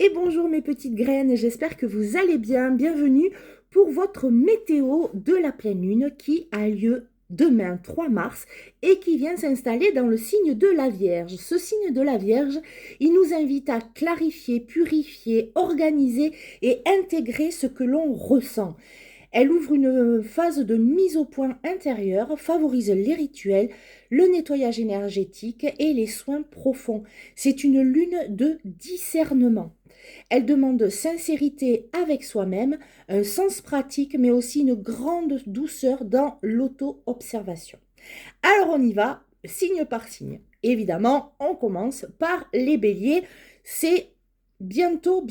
Et bonjour mes petites graines, j'espère que vous allez bien. Bienvenue pour votre météo de la pleine lune qui a lieu demain 3 mars et qui vient s'installer dans le signe de la Vierge. Ce signe de la Vierge, il nous invite à clarifier, purifier, organiser et intégrer ce que l'on ressent. Elle ouvre une phase de mise au point intérieure, favorise les rituels, le nettoyage énergétique et les soins profonds. C'est une lune de discernement. Elle demande sincérité avec soi-même, un sens pratique, mais aussi une grande douceur dans l'auto-observation. Alors on y va, signe par signe. Évidemment, on commence par les béliers. C'est bientôt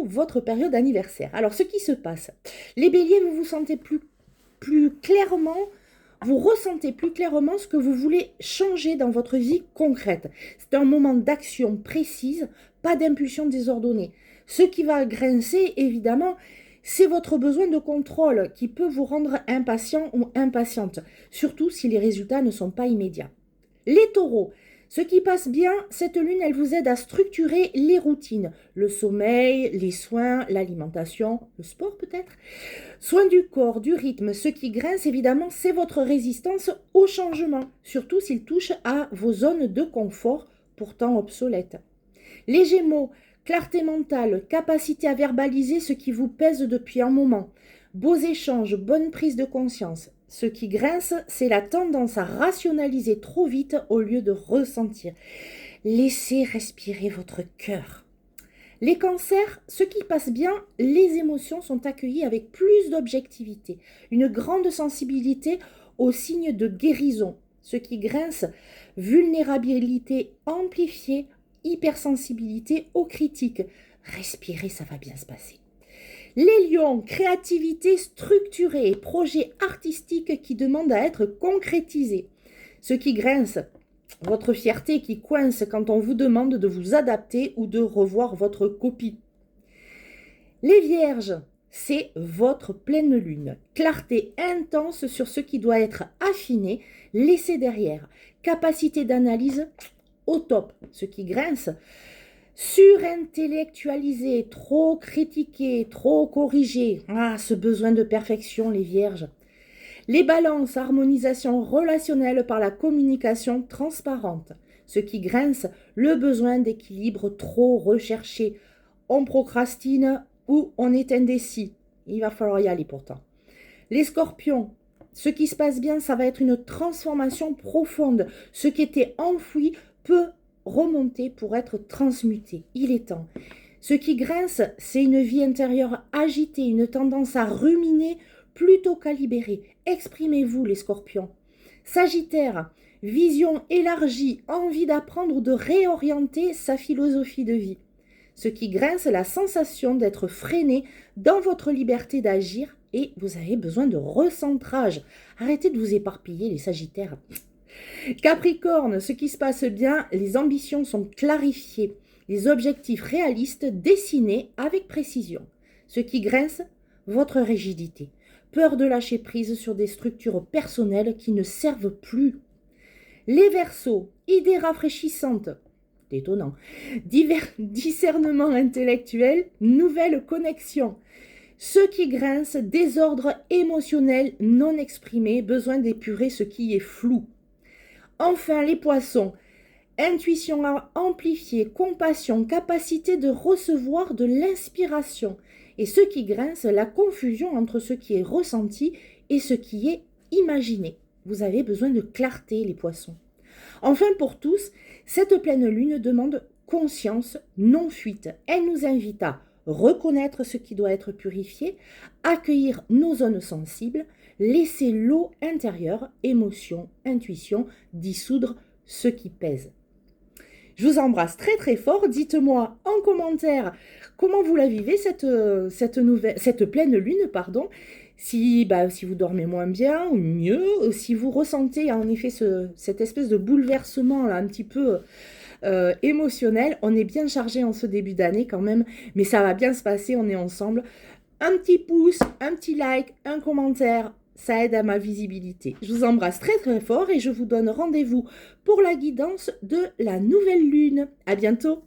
votre période anniversaire. Alors ce qui se passe, les béliers, vous vous sentez plus clairement, vous ressentez plus clairement ce que vous voulez changer dans votre vie concrète. C'est un moment d'action précise, pas d'impulsion désordonnée. Ce qui va grincer, évidemment, c'est votre besoin de contrôle qui peut vous rendre impatient ou impatiente, surtout si les résultats ne sont pas immédiats. Les taureaux, ce qui passe bien, cette lune, elle vous aide à structurer les routines, le sommeil, les soins, l'alimentation, le sport peut-être. Soins du corps, du rythme, ce qui grince évidemment, c'est votre résistance au changement, surtout s'il touche à vos zones de confort, pourtant obsolètes. Les Gémeaux, clarté mentale, capacité à verbaliser ce qui vous pèse depuis un moment, beaux échanges, bonne prise de conscience. Ce qui grince, c'est la tendance à rationaliser trop vite au lieu de ressentir. Laissez respirer votre cœur. Les cancers, ce qui passe bien, les émotions sont accueillies avec plus d'objectivité, une grande sensibilité aux signes de guérison. Ce qui grince, vulnérabilité amplifiée, hypersensibilité aux critiques. Respirez, ça va bien se passer. Les lions, créativité structurée et projets artistiques qui demandent à être concrétisés. Ce qui grince, votre fierté qui coince quand on vous demande de vous adapter ou de revoir votre copie. Les vierges, c'est votre pleine lune. Clarté intense sur ce qui doit être affiné, laissé derrière. Capacité d'analyse au top. Ce qui grince, surintellectualisé, trop critiqué, trop corrigé. Ah, ce besoin de perfection, les vierges. Les balances, harmonisation relationnelle par la communication transparente. Ce qui grince, le besoin d'équilibre trop recherché. On procrastine ou on est indécis. Il va falloir y aller pourtant. Les scorpions, ce qui se passe bien, ça va être une transformation profonde. Ce qui était enfoui peut remonter pour être transmuté. Il est temps. Ce qui grince, c'est une vie intérieure agitée, une tendance à ruminer plutôt qu'à libérer. Exprimez-vous, les scorpions. Sagittaire, vision élargie, envie d'apprendre ou de réorienter sa philosophie de vie. Ce qui grince, la sensation d'être freiné dans votre liberté d'agir et vous avez besoin de recentrage. Arrêtez de vous éparpiller, les sagittaires. Capricorne, ce qui se passe bien, les ambitions sont clarifiées, les objectifs réalistes dessinés avec précision. Ce qui grince, votre rigidité. Peur de lâcher prise sur des structures personnelles qui ne servent plus. Les Verseaux, idées rafraîchissantes, étonnant. Discernement intellectuel, nouvelle connexion. Ce qui grince, désordre émotionnel non exprimé, besoin d'épurer ce qui est flou. Enfin, les poissons, intuition amplifiée, compassion, capacité de recevoir de l'inspiration. Et ce qui grince, la confusion entre ce qui est ressenti et ce qui est imaginé. Vous avez besoin de clarté, les poissons. Enfin, pour tous, cette pleine lune demande conscience, non fuite. Elle nous invite à reconnaître ce qui doit être purifié, accueillir nos zones sensibles, laisser l'eau intérieure, émotion, intuition, dissoudre ce qui pèse. Je vous embrasse très très fort. Dites-moi en commentaire comment vous la vivez cette pleine lune, pardon. Si vous dormez moins bien ou mieux, si vous ressentez en effet cette espèce de bouleversement là, un petit peu émotionnel. On est bien chargé en ce début d'année quand même, mais ça va bien se passer, on est ensemble. Un petit pouce, un petit like, un commentaire, ça aide à ma visibilité. Je vous embrasse très très fort et je vous donne rendez-vous pour la guidance de la nouvelle lune. À bientôt.